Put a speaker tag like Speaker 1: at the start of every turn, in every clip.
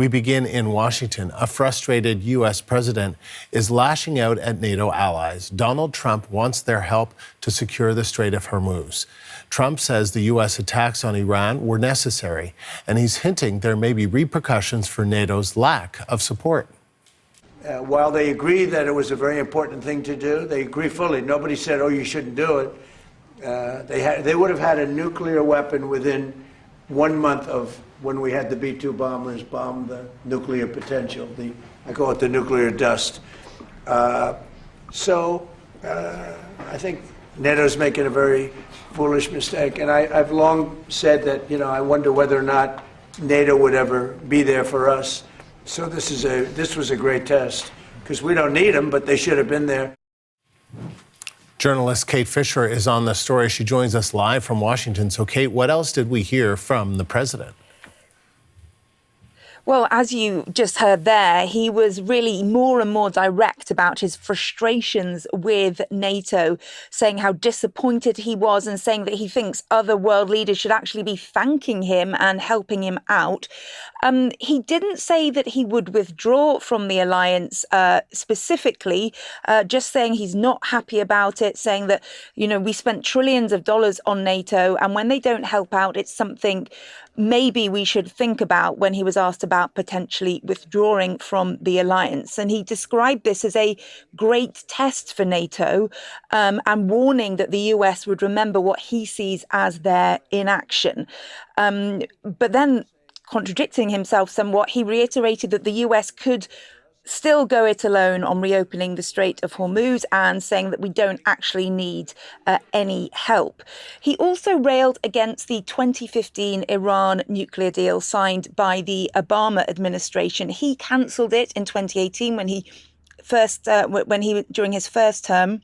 Speaker 1: We begin in Washington. A frustrated U.S. president is lashing out at NATO allies. Donald Trump wants their help to secure the Strait of Hormuz. Trump says the U.S. attacks on Iran were necessary, and he's hinting there may be repercussions for NATO's lack of support.
Speaker 2: While they agree that it was a very important thing to do, they agree fully. Nobody said, oh, you shouldn't do it. They would have had a nuclear weapon within 1 month of when we had the B-2 bombers bomb the nuclear potential. I call it the nuclear dust. I think NATO's making a very foolish mistake. And I've long said that, I wonder whether or not NATO would ever be there for us. So this was a great test, because we don't need them, but they should have been there.
Speaker 1: Journalist Kate Fisher is on the story. She joins us live from Washington. So, Kate, what else did we hear from the president?
Speaker 3: Well, as you just heard there, he was really more and more direct about his frustrations with NATO, saying how disappointed he was and saying that he thinks other world leaders should actually be thanking him and helping him out. He didn't say that he would withdraw from the alliance specifically, just saying he's not happy about it, saying that, we spent trillions of dollars on NATO, and when they don't help out, it's something maybe we should think about when he was asked about potentially withdrawing from the alliance. And he described this as a great test for NATO, and warning that the US would remember what he sees as their inaction. But then, contradicting himself somewhat, he reiterated that the US could still go it alone on reopening the Strait of Hormuz, and saying that we don't actually need any help. He also railed against the 2015 Iran nuclear deal signed by the Obama administration. He cancelled it in 2018 during his first term.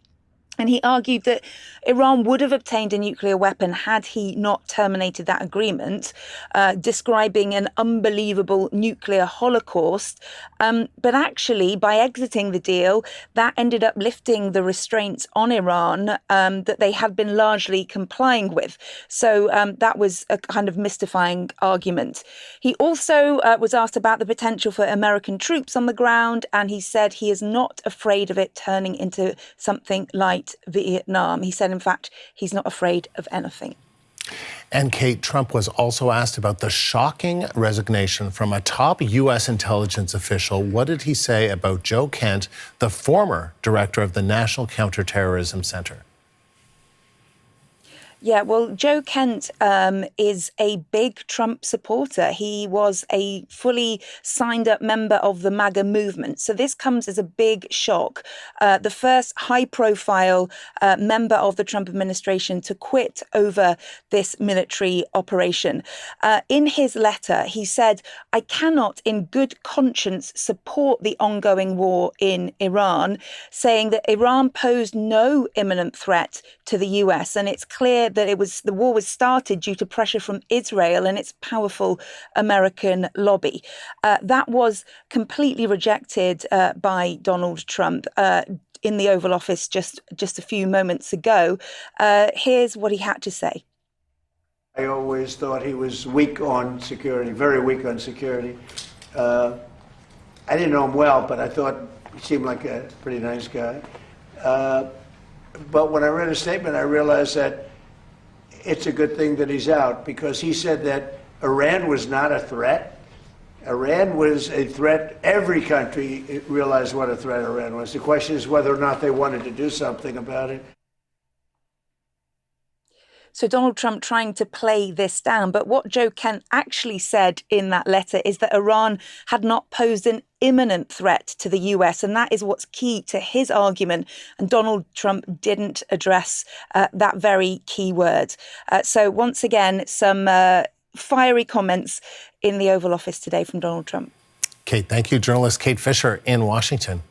Speaker 3: And he argued that Iran would have obtained a nuclear weapon had he not terminated that agreement, describing an unbelievable nuclear holocaust. But actually, by exiting the deal, that ended up lifting the restraints on Iran that they had been largely complying with. So that was a kind of mystifying argument. He also was asked about the potential for American troops on the ground, and he said he is not afraid of it turning into something like Vietnam. He said, in fact, he's not afraid of anything.
Speaker 1: And Kate, Trump was also asked about the shocking resignation from a top U.S. intelligence official. What did he say about Joe Kent, the former director of the National Counterterrorism Center?
Speaker 3: Yeah, well, Joe Kent is a big Trump supporter. He was a fully signed up member of the MAGA movement. So this comes as a big shock. The first high profile member of the Trump administration to quit over this military operation. In his letter, he said, I cannot in good conscience support the ongoing war in Iran, saying that Iran posed no imminent threat to the US. And it's clear that the war was started due to pressure from Israel and its powerful American lobby. That was completely rejected by Donald Trump in the Oval Office just a few moments ago. Here's what he had to say.
Speaker 2: I always thought he was weak on security, very weak on security. I didn't know him well, but I thought he seemed like a pretty nice guy. But when I read his statement, I realized that it's a good thing that he's out, because he said that Iran was not a threat. Iran was a threat. Every country realized what a threat Iran was. The question is whether or not they wanted to do something about it.
Speaker 3: So Donald Trump trying to play this down. But what Joe Kent actually said in that letter is that Iran had not posed an imminent threat to the US. And that is what's key to his argument. And Donald Trump didn't address that very key word. So once again, some fiery comments in the Oval Office today from Donald Trump.
Speaker 1: Kate, thank you. Journalist Kate Fisher in Washington.